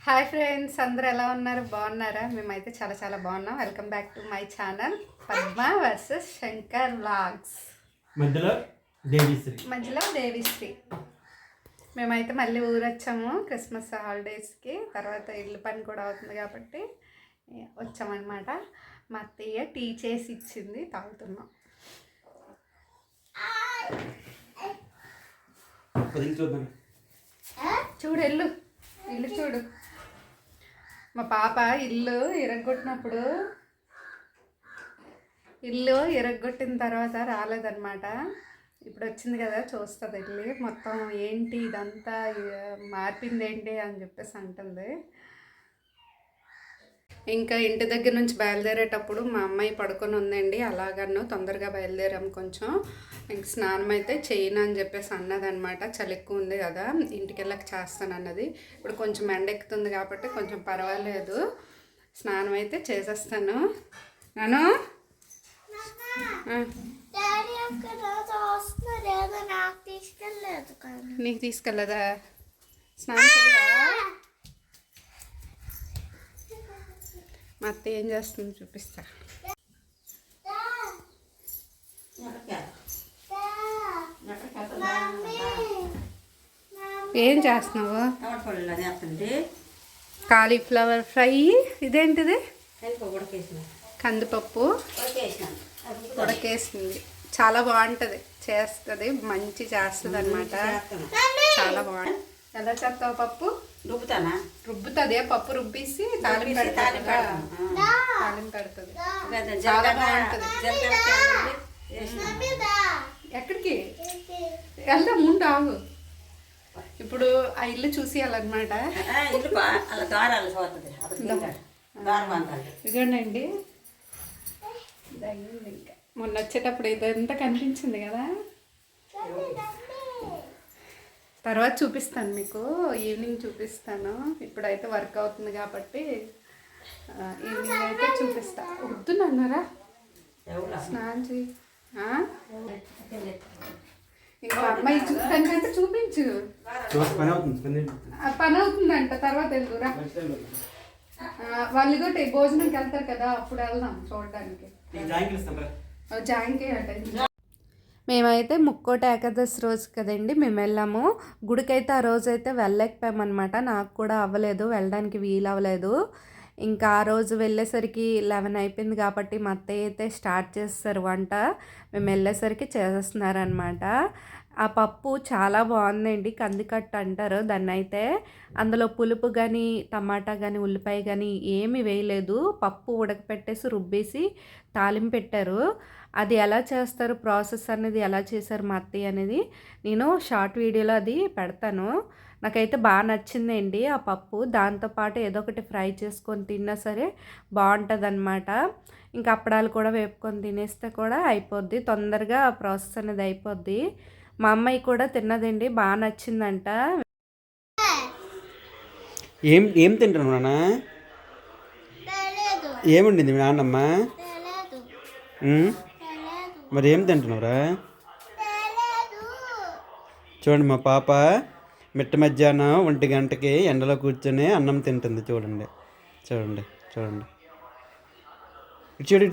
Hi friends, అందరూ ఎలా ఉన్నారు? బాగున్నారా? మేమైతే చాలా చాలా బాగున్నాం. Welcome back to my channel Padma versus Shankar vlogs. మధ్యలో దేవిశ్రీ. మేమైతే మళ్ళీ ఊరు వచ్చాము క్రిస్మస్ హాలిడేస్కి. తర్వాత ఇల్లు పని కూడా అవుతుంది కాబట్టి వచ్చామన్నమాట. మా అత్తయ్య టీ చేసి ఇచ్చింది, తాగుతున్నాం. చూడు, ఇల్లు చూడు. మా పాప ఇల్లు ఇరగొట్టిన తర్వాత రాలేదన్నమాట. ఇప్పుడు వచ్చింది కదా, చూస్తుంది వెళ్ళి మొత్తం ఏంటి ఇదంతా మార్పింది ఏంటి అని చెప్పేసి అంటుంది. ఇంకా ఇంటి దగ్గర నుంచి బయలుదేరేటప్పుడు మా అమ్మాయి పడుకొని ఉందండి. అలాగను తొందరగా బయలుదేరాము. కొంచెం ఇంక స్నానం అయితే చేయను అని చెప్పేసి అన్నదనమాట. చలి ఎక్కువ ఉంది కదా, ఇంటికి వెళ్ళక చేస్తాను అన్నది. ఇప్పుడు కొంచెం ఎండ ఎక్కుతుంది కాబట్టి కొంచెం పర్వాలేదు, స్నానం అయితే చేసేస్తాను. నాను నీకు తీసుకెళ్ళదా? స్నానం చేయవా? మా అత్త ఏం చేస్తుంది చూపిస్తా. ఏం చేస్తున్నావు? Cauliflower fry. ఇదేంటిది? కందిపప్పు ఉడకేసింది. చాలా బాగుంటుంది, చేస్తుంది, మంచి చేస్తుంది అనమాట. చాలా బాగుంటుంది. ఎలా చేస్తావు? పప్పు రుబ్బుతుంది. పప్పు రుబ్బేసి తాలింపు పెడుతుంది. చాలా బాగుంటుంది. ఎక్కడికి వెళ్దాం? ముందు ఆగు. ఇప్పుడు ఆ ఇల్లు చూసేయాలన్నమాట. ఇదిగోండి, ఇంకా మొన్న వచ్చేటప్పుడు ఇదంతా కనిపించింది కదా. తర్వాత చూపిస్తాను మీకు, ఈవినింగ్ చూపిస్తాను. ఇప్పుడైతే వర్క్ అవుతుంది కాబట్టి ఈవినింగ్ అయితే చూపిస్తా. వద్దునన్నారా? స్నానం చేయి. ఇంకా అమ్మాయి చూస్తానికైతే చూపించు. పని అవుతుందంట, తర్వాత వెళ్దురా. వాళ్ళు ఇదోటి భోజనంకి వెళ్తారు కదా, అప్పుడు వెళ్దాం చూడడానికి. జాంకి అట. మేమైతే ముక్కోటి ఏకాదశి రోజు కదండి మేము వెళ్ళాము గుడికైతే. ఆ రోజు అయితే వెళ్ళలేకపోయామన్నమాట. నాకు కూడా అవ్వలేదు, వెళ్ళడానికి వీలు అవ్వలేదు. ఇంకా ఆ రోజు వెళ్ళేసరికి 11 అయిపోయింది కాబట్టి మా అత్తయ్య అయితే స్టార్ట్ చేస్తారు వంట. మేము వెళ్ళేసరికి చేసేస్తున్నారనమాట. ఆ పప్పు చాలా బాగుందండి, కందికట్టు అంటారు దాన్ని. అయితే అందులో పులుపు కానీ టమాటా కానీ ఉల్లిపాయ కానీ ఏమీ వేయలేదు. పప్పు ఉడకపెట్టేసి రుబ్బేసి తాలింపు పెట్టారు. అది ఎలా చేస్తారు, ప్రాసెస్ అనేది ఎలా చేశారు మా అత్తయ్య అనేది నేను షార్ట్ వీడియోలో అది పెడతాను. నాకైతే బాగా నచ్చిందండి ఆ పప్పు. దాంతోపాటు ఏదో ఒకటి ఫ్రై చేసుకొని తిన్నా సరే బాగుంటుంది అనమాట. ఇంకా అప్పడాలు కూడా వేపుకొని తినేస్తే కూడా అయిపోద్ది, తొందరగా ప్రాసెస్ అనేది అయిపోద్ది. మా అమ్మాయి కూడా తిన్నదండి, బాగా నచ్చిందంట. ఏం తింటాను నాన్న? ఏముండింది మీ నాన్నమ్మ? మరి ఏం తింటున్నావురా? చూడండి, మా పాప మిట్ట మధ్యాహ్నం 1 గంటకి ఎండలో కూర్చొని అన్నం తింటుంది. చూడండి చూడండి చూడండి. ఇచ్చాడు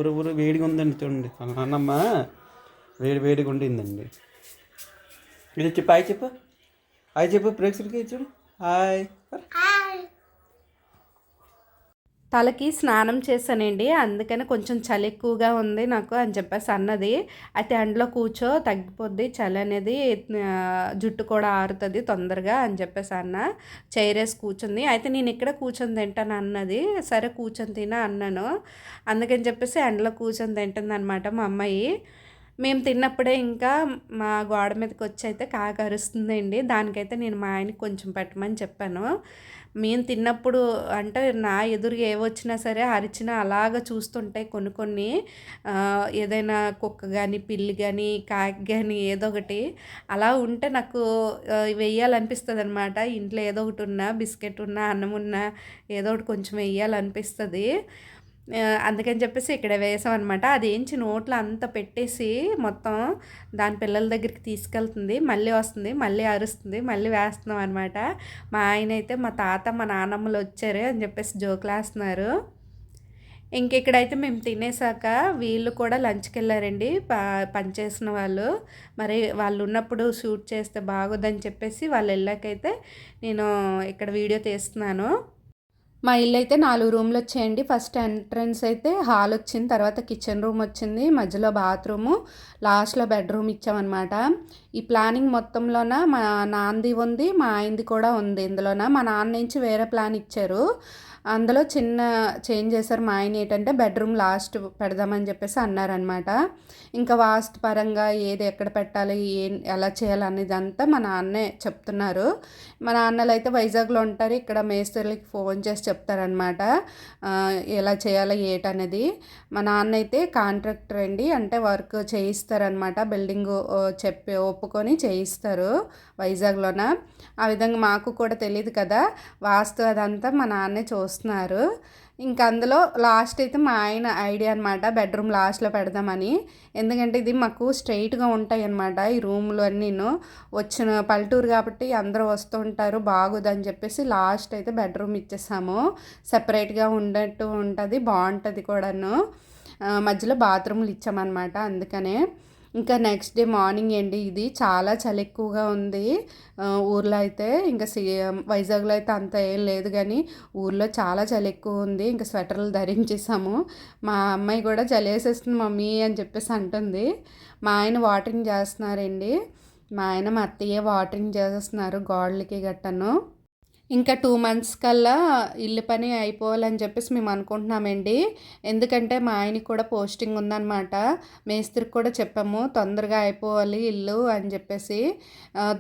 ఊరు వేడిగా ఉందండి. చూడండి, అన్నమ్మ వేడిగా ఉండిందండి. ఇది చెప్పు, హాయ్ చెప్పు ప్రేక్షకులకి. చూడు, హాయ్. తలకి స్నానం చేశానండి, అందుకని కొంచెం చలి ఎక్కువగా ఉంది నాకు అని చెప్పేసి అన్నది. అయితే ఎండలో కూర్చో, తగ్గిపోద్ది చలి అనేది, జుట్టు కూడా ఆరుతుంది తొందరగా అని చెప్పేసి అన్న. చైరేసి కూర్చుంది. అయితే నేను ఇక్కడ కూర్చొని తింటాను అన్నది. సరే కూర్చొని తినా అన్నాను. అందుకని చెప్పేసి ఎండలో కూర్చొని తింటుంది అనమాట మా అమ్మాయి. మేము తిన్నప్పుడే ఇంకా మా గోడ మీదకి వచ్చి అయితే కాక అరుస్తుందండి. దానికైతే నేను మా ఆయనకి కొంచెం పెట్టమని చెప్పాను. మేము తిన్నప్పుడు అంటే నా ఎదురుగా ఏవొచ్చినా సరే అరిచినా అలాగ చూస్తుంటాయి కొన్ని. ఏదైనా కుక్క కానీ పిల్లి కానీ కాకి కానీ ఏదో ఒకటి అలా ఉంటే నాకు వెయ్యాలనిపిస్తుంది అనమాట. ఇంట్లో ఏదో ఒకటి ఉన్నా, బిస్కెట్ ఉన్నా, అన్నం ఉన్నా ఏదో ఒకటి కొంచెం వెయ్యాలనిపిస్తుంది. అందుకని చెప్పేసి ఇక్కడ వేసాం అనమాట. అది ఏంచి నోట్లో అంత పెట్టేసి మొత్తం దాని పిల్లల దగ్గరికి తీసుకెళ్తుంది, మళ్ళీ వస్తుంది, మళ్ళీ అరుస్తుంది, మళ్ళీ వేస్తున్నాం అనమాట. మా ఆయన అయితే మా తాత మా నాన్నమ్మలు వచ్చారు అని చెప్పేసి జోకులు వేస్తున్నారు. ఇక్కడైతే మేము తినేసాక వీళ్ళు కూడా లంచ్కి వెళ్ళారండి, పనిచేసిన వాళ్ళు. మరి వాళ్ళు ఉన్నప్పుడు షూట్ చేస్తే బాగోదని చెప్పేసి వాళ్ళు వెళ్ళాకైతే నేను ఇక్కడ వీడియో తీస్తున్నాను. మా ఇల్లు అయితే 4 రూమ్లు వచ్చాయండి. ఫస్ట్ ఎంట్రన్స్ అయితే హాల్ వచ్చింది, తర్వాత కిచెన్ రూమ్ వచ్చింది, మధ్యలో బాత్రూము, లాస్ట్లో బెడ్రూమ్ ఇచ్చామన్నమాట. ఈ ప్లానింగ్ మొత్తంలోన మా నాన్నది ఉంది, మా ఆయనది కూడా ఉంది. ఇందులోన మా నాన్న నుంచి వేరే ప్లాన్ ఇచ్చారు, అందులో చిన్న చేంజ్ చేశారు. మా ఆయన ఏంటంటే బెడ్రూమ్ లాస్ట్ పెడదామని చెప్పేసి అన్నారనమాట. ఇంకా వాస్తు పరంగా ఏది ఎక్కడ పెట్టాలి, ఎలా చేయాలి అనేది అంతా మా నాన్నే చెప్తున్నారు. మా నాన్నలు అయితే వైజాగ్లో ఉంటారు, ఇక్కడ మేస్త్రులకి ఫోన్ చేసి చెప్తారనమాట ఎలా చేయాలో ఏటనేది. మా నాన్న అయితే కాంట్రాక్టర్ అండి, అంటే వర్క్ చేయిస్తారనమాట, బిల్డింగ్ చెప్పి ఒప్పుకొని చేయిస్తారు వైజాగ్లోన. ఆ విధంగా మాకు కూడా తెలియదు కదా, వాస్తు అదంతా మా నాన్నే చూస్తున్నారు. ఇంకా అందులో లాస్ట్ అయితే మా ఆయన ఐడియా అనమాట, బెడ్రూమ్ లాస్ట్లో పెడదామని. ఎందుకంటే ఇది మాకు స్ట్రైట్గా ఉంటాయి అన్నమాట ఈ రూమ్లు అన్నీను. వచ్చిన పల్లెటూరు కాబట్టి అందరూ వస్తూ ఉంటారు, బాగోదని చెప్పేసి లాస్ట్ అయితే బెడ్రూమ్ ఇచ్చేసాము. సెపరేట్గా ఉండట్టు ఉంటుంది, బాగుంటుంది కూడాను. మధ్యలో బాత్రూమ్లు ఇచ్చామన్నమాట అందుకనే. ఇంకా నెక్స్ట్ డే మార్నింగ్ అండి, ఇది చాలా చలి ఎక్కువగా ఉంది ఊర్లో అయితే. ఇంకా వైజాగ్లో అయితే అంత ఏం లేదు, కానీ ఊర్లో చాలా చలి ఎక్కువ ఉంది. ఇంకా స్వెటర్లు ధరించేసాము. మా అమ్మాయి కూడా చలి వేసేస్తుంది మమ్మీ అని చెప్పేసి అంటుంది. మా ఆయన వాటరింగ్ చేస్తున్నారండి, మా ఆయన మా అత్తయ్య వాటరింగ్ చేస్తున్నారు గోడలకి గట్టను. ఇంకా 2 months కల్లా ఇల్లు పని అయిపోవాలని చెప్పేసి మేము అనుకుంటున్నామండి. ఎందుకంటే మా ఆయనకి కూడా పోస్టింగ్ ఉందన్నమాట, మేస్త్రికి కూడా చెప్పాము తొందరగా అయిపోవాలి ఇల్లు అని చెప్పేసి.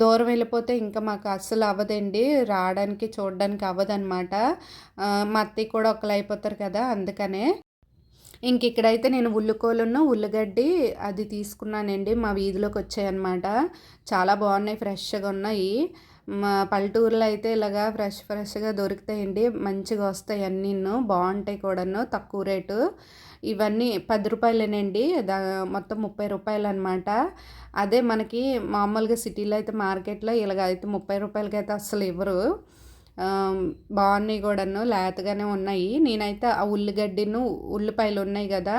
దూరం వెళ్ళిపోతే ఇంకా మాకు అస్సలు అవ్వదండి, రావడానికి చూడడానికి అవ్వదన్నమాట. మా అత్తయ్య కూడా ఒకళ్ళు అయిపోతారు కదా, అందుకనే. ఇక్కడైతే నేను ఉల్లికోలును ఉల్లిగడ్డి అది తీసుకున్నానండి, మా వీధిలోకి వచ్చాయన్నమాట. చాలా బాగున్నాయి, ఫ్రెష్గా ఉన్నాయి. మా పల్లెటూరులో అయితే ఇలాగా ఫ్రెష్గా దొరుకుతాయండి, మంచిగా వస్తాయి అన్నీ, బాగుంటాయి కూడాను, తక్కువ రేటు. ఇవన్నీ 10 రూపాయలేనండి, మొత్తం 30 రూపాయలు అనమాట. అదే మనకి మామూలుగా సిటీలో అయితే మార్కెట్లో ఇలాగ అయితే 30 రూపాయలకి అయితే అస్సలు ఇవ్వరు. బాగున్నాయి కూడాను, లేతగానే ఉన్నాయి. నేనైతే ఆ ఉల్లిగడ్డను ఉల్లిపాయలు ఉన్నాయి కదా,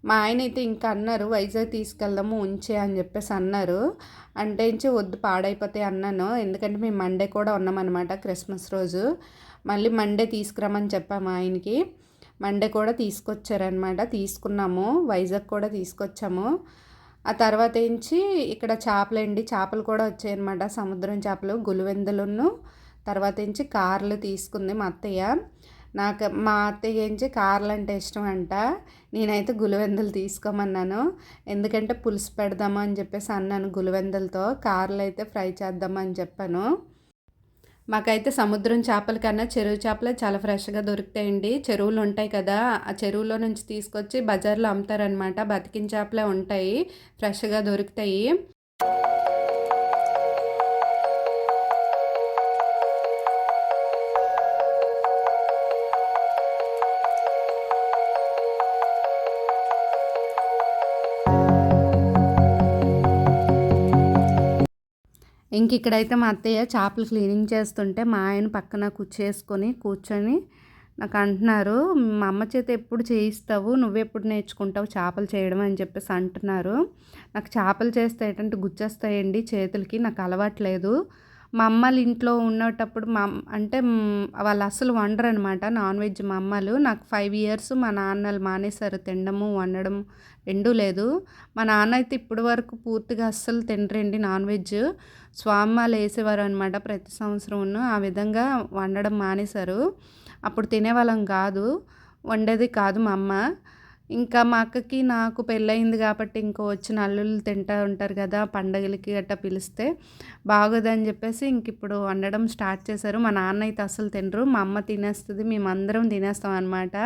మా ఆయన అయితే ఇంకా అన్నారు వైజాగ్ తీసుకెళ్దాము ఉంచే అని చెప్పేసి అన్నారు. అంటే వద్దు పాడైపోతాయి అన్నాను, ఎందుకంటే మేము మండే కూడా ఉన్నామన్నమాట క్రిస్మస్ రోజు. మళ్ళీ మండే తీసుకురామని చెప్పాము ఆయనకి, మండే కూడా తీసుకొచ్చారనమాట. తీసుకున్నాము, వైజాగ్ కూడా తీసుకొచ్చాము. ఆ తర్వాత ఇక్కడ చేపలండి, చేపలు కూడా వచ్చాయన్నమాట, సముద్రం చేపలు, గులివెందులను. తర్వాత కార్లు తీసుకుంది మా అత్తయ్య. మా అత్తయ్య కార్లు అంటే ఇష్టం అంట, నేనైతే గులివెందులు తీసుకోమన్నాను. ఎందుకంటే పులుసు పెడదాము అని చెప్పేసి అన్నాను గులివెందులతో, కార్లు అయితే ఫ్రై చేద్దామని చెప్పాను. మాకైతే సముద్రం చేపల కన్నా చెరువు చేపలే చాలా ఫ్రెష్గా దొరుకుతాయండి. చెరువులు ఉంటాయి కదా, ఆ చెరువులో నుంచి తీసుకొచ్చి బజార్లో అమ్ముతారనమాట. బతికిన చేపలే ఉంటాయి, ఫ్రెష్గా దొరుకుతాయి. ఇక్కడైతే మా అత్తయ్య చేపలు క్లీనింగ్ చేస్తుంటే మా ఆయన పక్కన కూర్చొని నాకు అంటున్నారు, మా అమ్మ చేత ఎప్పుడు చేయిస్తావు, నువ్వెప్పుడు నేర్చుకుంటావు చేపలు చేయడం అని చెప్పేసి అంటున్నారు. నాకు చేపలు చేస్తే ఏంటంటే గుచ్చేస్తాయండి చేతులకి, నాకు అలవాట్లేదు. మా అమ్మలు ఇంట్లో ఉన్నప్పుడు అంటే వాళ్ళు అస్సలు వండరు అనమాట నాన్ వెజ్. మా అమ్మలు నాకు 5 years మా నాన్నలు మానేశారు తినడము వండడం రెండూ లేదు. మా నాన్న అయితే ఇప్పటి వరకు పూర్తిగా అస్సలు తినరండి నాన్ వెజ్. స్వామిమాలు వేసేవారు అనమాట ప్రతి సంవత్సరం, ఆ విధంగా వండడం మానేశారు. అప్పుడు తినేవాళ్ళం కాదు, వండేది కాదు మా అమ్మ. ఇంకా మా అక్కకి నాకు పెళ్ళయింది కాబట్టి ఇంకా వచ్చిన అల్లుళ్ళు తింటూ ఉంటారు కదా, పండగలకి గట్టా పిలిస్తే బాగోదని చెప్పేసి ఇప్పుడు వండడం స్టార్ట్ చేశారు. మా నాన్న అయితే అసలు తినరు, మా అమ్మ తినేస్తుంది, మేమందరం తినేస్తాం అనమాట.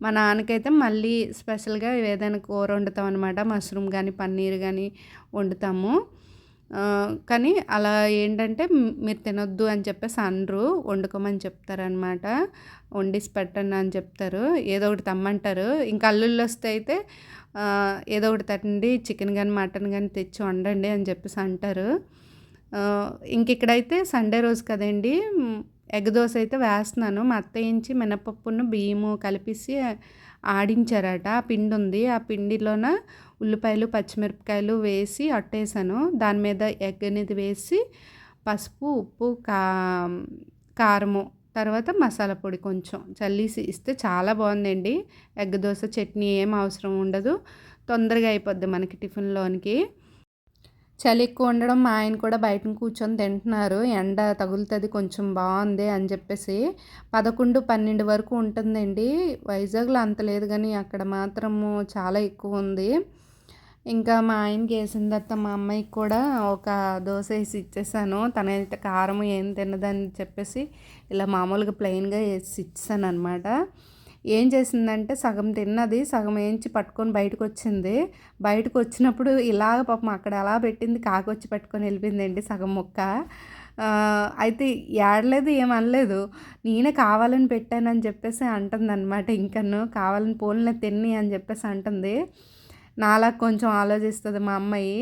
మా నాన్నకైతే మళ్ళీ స్పెషల్గా ఏదైనా కూర వండుతాం అనమాట, మష్రూమ్ కానీ పన్నీర్ కానీ వండుతాము. కానీ అలా ఏంటంటే మీరు తినొద్దు అని చెప్పేసి అనరు, వండుకోమని చెప్తారనమాట. వండిసి పెట్టండి అని చెప్తారు, ఏదో ఒకటి తెమ్మంటారు. ఇంకా అల్లుళ్ళు వస్తే అయితే ఏదో ఒకటి తండి, చికెన్ కానీ మటన్ కానీ తెచ్చి వండండి అని చెప్పేసి అంటారు. ఇంక ఇక్కడైతే సండే రోజు కదండి, ఎగ్ దోశ అయితే వేస్తున్నాను. మా అత్తయ్యించి మినపప్పును బియ్యము కలిపేసి ఆడించారట. ఆ పిండి ఉంది, ఆ పిండిలోన ఉల్లిపాయలు పచ్చిమిరపకాయలు వేసి అట్టేసాను. దాని మీద ఎగ్ అనేది వేసి పసుపు ఉప్పు కారము తర్వాత మసాలా పొడి కొంచెం చల్లేసి ఇస్తే చాలా బాగుందండి. ఎగ్ దోశ చట్నీ ఏం అవసరం ఉండదు, తొందరగా అయిపోద్ది మనకి టిఫిన్లోనికి. చలి ఎక్కువ ఉండడం మా ఆయన కూడా బయటను కూర్చొని తింటున్నారు. ఎండ తగులుతుంది కొంచెం బాగుంది అని చెప్పేసి. 11-12 వరకు ఉంటుందండి. వైజాగ్లో అంత లేదు కానీ అక్కడ మాత్రము చాలా ఎక్కువ ఉంది. ఇంకా మా ఆయనకి వేసిన తర్వాత మా అమ్మాయికి కూడా ఒక దోశ వేసి ఇచ్చేసాను. తనైతే కారం ఏం తినదని చెప్పేసి ఇలా మామూలుగా ప్లెయిన్గా వేసి ఇచ్చాను అనమాట. ఏం చేసిందంటే సగం తిన్నది, సగం వేయించి పట్టుకొని బయటకు వచ్చింది. బయటకు వచ్చినప్పుడు ఇలాగ పాపం అక్కడ అలా పెట్టింది, కాకొచ్చి పట్టుకొని వెళ్ళిపోయిందండి సగం ముక్క. అయితే ఏడలేదు, ఏమనలేదు, నేనే కావాలని పెట్టానని చెప్పేసి అంటుంది అనమాట. ఇంకను కావాలని పోలిన తిన్ని అని చెప్పేసి అంటుంది. నాలా కొంచెం ఆలోచిస్తుంది మా అమ్మాయి.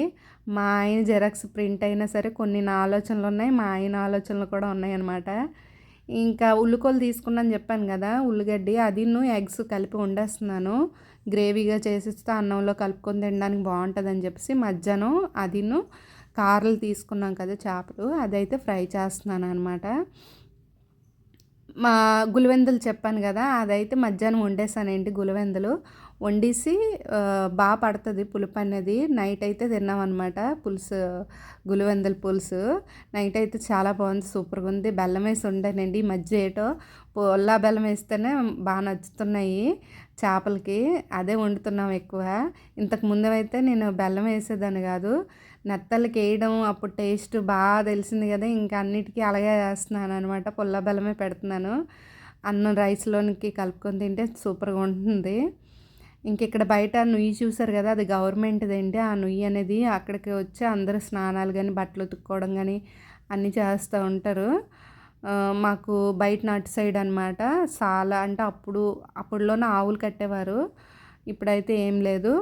మా ఆయన జెరాక్స్ ప్రింట్ అయినా సరే కొన్ని నా ఆలోచనలు ఉన్నాయి, మా ఆయన ఆలోచనలు కూడా ఉన్నాయన్నమాట. ఇంకా ఉల్లికోలు తీసుకున్నాను చెప్పాను కదా, ఉల్లిగడ్డి అదిను ఎగ్స్ కలిపి వండేస్తున్నాను. గ్రేవీగా చేసిస్తే అన్నంలో కలుపుకొని తినడానికి బాగుంటుందని చెప్పేసి మధ్యాహ్నం అదిను కారలు తీసుకున్నాం కదా చేపలు, అదైతే ఫ్రై చేస్తున్నాను అనమాట. మా గులివెందులు చెప్పాను కదా, అదైతే మధ్యాహ్నం వండేసానండి. గులివెందులు వండేసి బాగా పడుతుంది పులుపు అనేది. నైట్ అయితే తిన్నామన్నమాట పులుసు, గులివెందుల పులుసు. నైట్ అయితే చాలా బాగుంది, సూపర్గా ఉంది. బెల్లం వేసి వండానండి. ఈ మధ్య ఏటో పొల్లా బెల్లం వేస్తేనే బాగా నచ్చుతున్నాయి చేపలకి, అదే వండుతున్నాం ఎక్కువ. ఇంతకు ముందు అయితే నేను బెల్లం వేసేదాన్ని కాదు, నెత్తలకి వేయడం అప్పుడు టేస్ట్ బాగా తెలిసింది కదా, ఇంకా అన్నిటికీ అలాగే వేస్తున్నాను అనమాట. పుల్ల బెల్లమే పెడుతున్నాను. అన్నం రైస్లోనికి కలుపుకొని తింటే సూపర్గా ఉంటుంది. ఇంక ఇక్కడ బయట నుయ్యి చూసారు కదా, అది గవర్నమెంట్ది అండి. ఆ నుయ్యి అనేది అక్కడికి వచ్చి అందరూ స్నానాలు కానీ బట్టలు ఉతుక్కోవడం కానీ అన్నీ చేస్తూ ఉంటారు. మాకు బయట అటు సైడ్ అనమాట. చాలా అంటే అప్పుడులోనే ఆవులు కట్టేవారు, ఇప్పుడైతే ఏం లేదు.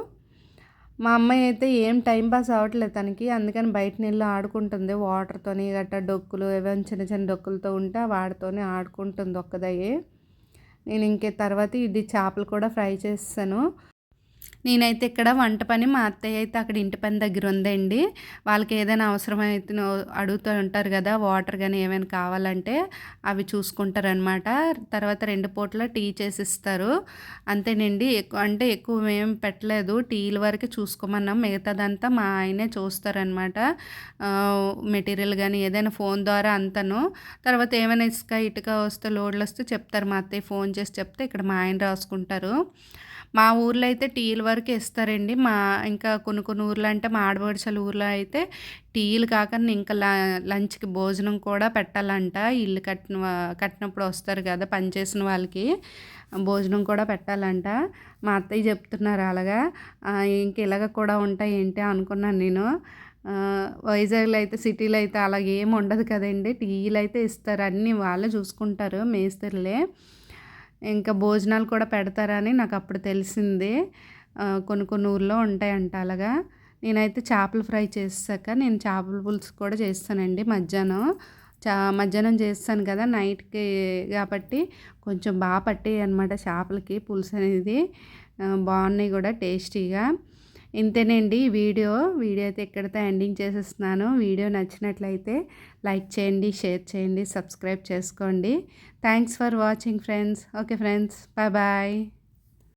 మా అమ్మాయి అయితే ఏం టైం పాస్ అవ్వట్లేదు తనకి, అందుకని బయట నీళ్ళు ఆడుకుంటుంది. వాటర్తోని గట్రా డొక్కులు ఏమైనా చిన్న చిన్న డొక్కులతో ఉంటే వాటితోనే ఆడుకుంటుంది ఒక్కదయ్యి. నేను ఇంకే తర్వాత ఇది చేపలు కూడా ఫ్రై చేస్తాను. నేనైతే ఇక్కడ వంట పని, మా అత్తయ్య అయితే అక్కడ ఇంటి పని దగ్గర ఉందండి. వాళ్ళకి ఏదైనా అవసరమైతే అడుగుతూ ఉంటారు కదా, వాటర్ కానీ ఏమైనా కావాలంటే అవి చూసుకుంటారనమాట. తర్వాత 2 పూటల టీ చేసిస్తారు అంతేనండి. అంటే ఎక్కువ ఏం పెట్టలేదు, టీల వరకు చూసుకోమన్నాం, మిగతాదంతా మా ఆయనే చూస్తారనమాట. మెటీరియల్ కానీ ఏదైనా ఫోన్ ద్వారా అంతను. తర్వాత ఏమైనా ఇటుక వస్తే లోడ్లు వస్తే చెప్తారు, మా అత్తయ్య ఫోన్ చేసి చెప్తే ఇక్కడ మా ఆయన రాసుకుంటారు. మా ఊర్లో అయితే టీల వరకు ఇస్తారండి. ఇంకా కొన్ని ఊర్లో అంటే మా ఆడపడుచుల ఊర్లో అయితే టీలు కాకుండా ఇంకా లంచ్కి భోజనం కూడా పెట్టాలంట. ఇల్లు కట్టినప్పుడు వస్తారు కదా పనిచేసిన వాళ్ళకి, భోజనం కూడా పెట్టాలంట. మా అత్తయ్య చెప్తున్నారు అలాగా. ఇంక ఇలాగ కూడా ఉంటాయి ఏంటి అనుకున్నాను నేను. వైజాగ్లో అయితే సిటీలో అయితే అలాగ ఏమి ఉండదు కదండి, టీలు అయితే ఇస్తారు, అన్నీ వాళ్ళే చూసుకుంటారు మేస్త్రులే. ఇంకా భోజనాలు కూడా పెడతారని నాకు అప్పుడు తెలిసింది. కొన్ని ఊర్లో ఉంటాయంట అలాగా. నేనైతే చేపలు ఫ్రై చేసాక నేను చేపల పులుసు కూడా చేస్తానండి మధ్యాహ్నం చేస్తాను కదా నైట్కి, కాబట్టి కొంచెం బాగా పట్టాయి అనమాట చేపలకి పులుసు అనేది. బాగున్నాయి కూడా టేస్టీగా. ఇంతేనండి వీడియో అయితే ఇక్కడితో ఎండింగ్ చేసేస్తున్నాను. వీడియో నచ్చినట్లయితే లైక్ చేయండి, షేర్ చేయండి, సబ్స్క్రైబ్ చేసుకోండి. Thanks for watching friends. Okay friends, bye.